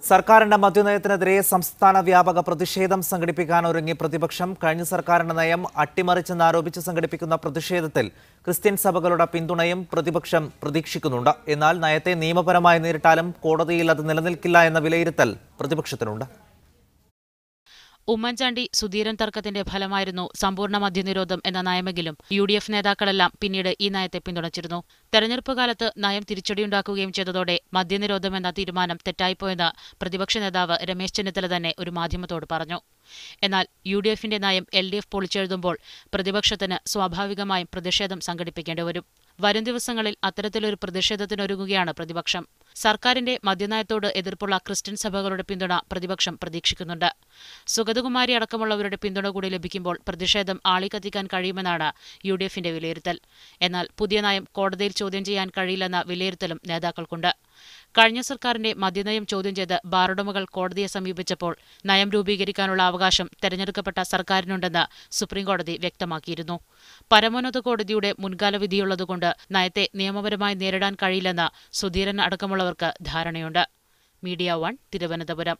സർക്കാരിന്റെ മദ്യനയത്തിനെതിരെ സംസ്ഥാന വ്യാപക പ്രതിഷേധം സംഘടിപ്പിക്കാൻ ഒരുങ്ങി പ്രതിപക്ഷം. കഴിഞ്ഞ സർക്കാരിന്റെ നയം അട്ടിമറിച്ചെന്നാരോപിച്ച് സംഘടിപ്പിക്കുന്ന പ്രതിഷേധത്തിൽ ക്രിസ്ത്യൻ സഭകളുടെ പിന്തുണയും പ്രതിപക്ഷം പ്രതീക്ഷിക്കുന്നുണ്ട്. എന്നാൽ നയത്തെ നിയമപരമായി നേരിട്ടാലും കോടതിയിൽ അത് നിലനിൽക്കില്ല എന്ന വിലയിരുത്തൽ പ്രതിപക്ഷത്തിനുണ്ട്. ഉമ്മൻചാണ്ടി സുധീരൻ തർക്കത്തിന്റെ ഫലമായിരുന്നു സമ്പൂർണ്ണ മദ്യനിരോധം എന്ന നയമെങ്കിലും UDF നേതാക്കളെല്ലാം പിന്നീട് ഈ നയത്തെ പിന്തുണച്ചിരുന്നു. തെരഞ്ഞെടുപ്പ് കാലത്ത് നയം തിരിച്ചടിയുണ്ടാക്കുകയും ചെയ്തതോടെ മദ്യനിരോധം എന്ന തീരുമാനം തെറ്റായിപ്പോയെന്ന് പ്രതിപക്ഷ നേതാവ് രമേശ് ചെന്നിത്തല തന്നെ ഒരു മാധ്യമത്തോട് പറഞ്ഞു. എന്നാൽ UDFന്റെ നയം LDF പൊളിച്ചെഴുതുമ്പോൾ പ്രതിപക്ഷത്തിന് സ്വാഭാവികമായും പ്രതിഷേധം സംഘടിപ്പിക്കേണ്ടി വരും. വരും ദിവസങ്ങളിൽ അത്തരത്തിലൊരു പ്രതിഷേധത്തിനൊരുങ്ങുകയാണ് പ്രതിപക്ഷം. സർക്കാരിന്റെ മദ്യനയത്തോട് എതിർപ്പുള്ള ക്രിസ്ത്യൻ സഭകളുടെ പിന്തുണ പ്രതിപക്ഷം പ്രതീക്ഷിക്കുന്നുണ്ട്. സുഗതകുമാരി അടക്കമുള്ളവരുടെ പിന്തുണ കൂടി ലഭിക്കുമ്പോൾ പ്രതിഷേധം ആളിക്കത്തിക്കാൻ കഴിയുമെന്നാണ് UDFന്റെ വിലയിരുത്തൽ. എന്നാൽ പുതിയ നയം കോടതിയിൽ ചോദ്യം ചെയ്യാൻ കഴിയില്ലെന്ന വിലയിരുത്തലും നേതാക്കൾക്കുണ്ട്. കഴിഞ്ഞ സർക്കാരിന്റെ മദ്യനയം ചോദ്യം ചെയ്ത് ബാറുടമകൾ കോടതിയെ സമീപിച്ചപ്പോൾ നയം രൂപീകരിക്കാനുള്ള അവകാശം തെരഞ്ഞെടുക്കപ്പെട്ട സർക്കാരിനുണ്ടെന്ന് സുപ്രീംകോടതി വ്യക്തമാക്കിയിരുന്നു. പരമോന്നത കോടതിയുടെ മുൻകാല വിധിയുള്ളതുകൊണ്ട് നയത്തെ നിയമപരമായി നേരിടാൻ കഴിയില്ലെന്ന് സുധീരൻ അടക്കമുള്ളവർക്ക് ധാരണയുണ്ട്. മീഡിയ 1 തിരുവനന്തപുരം.